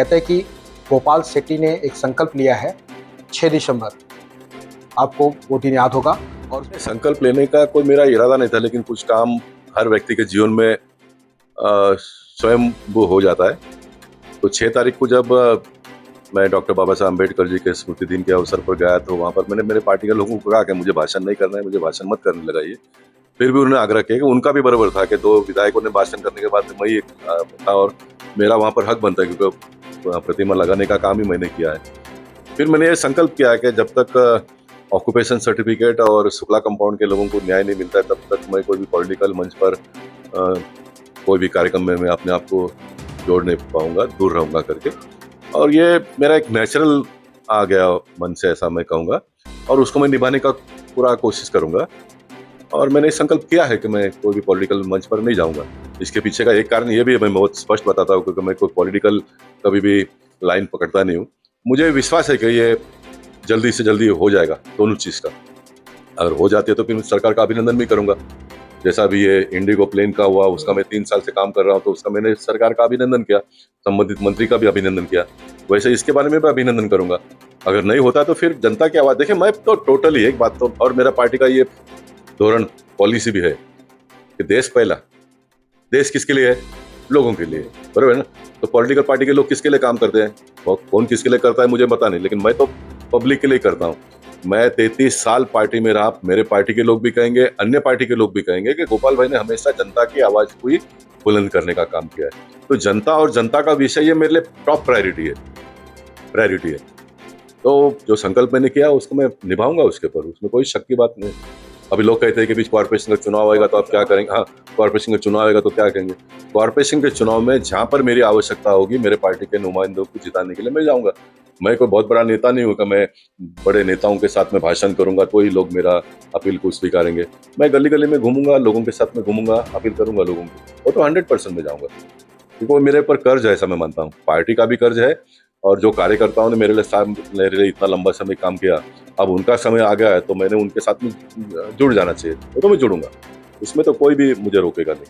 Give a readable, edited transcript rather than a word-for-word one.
कहते हैं कि गोपाल शेट्टी ने एक संकल्प लिया है 6 दिसंबर, आपको वो दिन याद होगा। और संकल्प लेने का कोई मेरा इरादा नहीं था, लेकिन कुछ काम हर व्यक्ति के जीवन में स्वयं वो हो जाता है। तो 6 तारीख को जब मैं डॉक्टर बाबा साहब अम्बेडकर जी के स्मृति दिन के अवसर पर गया, तो वहाँ पर मैंने मेरे पार्टी के लोगों को कहा कि मुझे भाषण नहीं करना है, मुझे भाषण मत करने लगाइए। फिर भी उन्होंने आग्रह किया कि उनका भी बराबर था कि 2 विधायकों ने भाषण करने के बाद मैं ही था और मेरा वहाँ पर हक बनता है, क्योंकि प्रतिमा लगाने का काम ही मैंने किया है। फिर मैंने ये संकल्प किया कि जब तक ऑक्यूपेशन सर्टिफिकेट और शुक्ला कंपाउंड के लोगों को न्याय नहीं मिलता है, तब तक मैं कोई भी पॉलिटिकल मंच पर कोई भी कार्यक्रम में मैं अपने आप को जोड़ नहीं पाऊंगा, दूर रहूंगा करके। और ये मेरा एक नेचुरल आ गया मन से, ऐसा मैं कहूँगा, और उसको मैं निभाने का पूरा कोशिश करूँगा। और मैंने संकल्प किया है कि मैं कोई भी पॉलिटिकल मंच पर नहीं जाऊँगा। इसके पीछे का एक कारण ये भी है, मैं बहुत स्पष्ट बताता हूँ, क्योंकि मैं कोई पॉलिटिकल कभी भी लाइन पकड़ता नहीं हूँ। मुझे विश्वास है कि ये जल्दी से जल्दी हो जाएगा दोनों चीज़ का। अगर हो जाती है तो फिर सरकार का अभिनंदन भी करूँगा। जैसा भी ये इंडिगो प्लेन का हुआ, उसका मैं 3 साल से काम कर रहा हूँ, तो उसका मैंने सरकार का अभिनंदन किया, संबंधित मंत्री का भी अभिनंदन किया। वैसे इसके बारे में भी अभिनंदन करूंगा। अगर नहीं होता तो फिर जनता की आवाज़, देखिए मैं तो टोटली एक बात तो, और मेरा पार्टी का ये धोरण पॉलिसी भी है कि देश पहला। देश किसके लिए है? लोगों के लिए, बराबर है ना। तो पॉलिटिकल पार्टी के लोग किसके लिए काम करते हैं? कौन किसके लिए करता है मुझे पता नहीं, लेकिन मैं तो पब्लिक के लिए करता हूँ। मैं 33 साल पार्टी में रहा, मेरे पार्टी के लोग भी कहेंगे, अन्य पार्टी के लोग भी कहेंगे कि गोपाल भाई ने हमेशा जनता की आवाज़ को ही बुलंद करने का काम किया है। तो जनता और जनता का विषय ये मेरे लिए टॉप प्रायोरिटी है। तो जो संकल्प मैंने किया उसको मैं निभाऊंगा, उसके ऊपर उसमें कोई शक की बात नहीं। अभी लोग कहते हैं कि बीच कॉर्पोरेशन का चुनाव आएगा तो आप क्या करेंगे? हाँ, कॉर्पोरेशन का चुनाव आएगा तो क्या करेंगे? कॉर्पोरेशन के चुनाव में जहाँ पर मेरी आवश्यकता होगी, मेरे पार्टी के नुमाइंदों को जिताने के लिए मैं जाऊँगा। मैं कोई बहुत बड़ा नेता नहीं हूँ कि मैं बड़े नेताओं के साथ में भाषण करूंगा तो ही लोग मेरा अपील को स्वीकारेंगे। मैं गली गली में घूमूंगा, लोगों के साथ में घूमूंगा, अपील करूंगा लोगों को, वो तो 100% में जाऊंगा, क्योंकि वो मेरे ऊपर कर्ज है, ऐसा मैं मानता हूँ। पार्टी का भी कर्ज है, और जो कार्यकर्ताओं ने मेरे लिए इतना लंबा समय काम किया, अब उनका समय आ गया है तो मैंने उनके साथ में जुड़ जाना चाहिए, वो तो मैं जुड़ूंगा। इसमें तो कोई भी मुझे रोकेगा नहीं।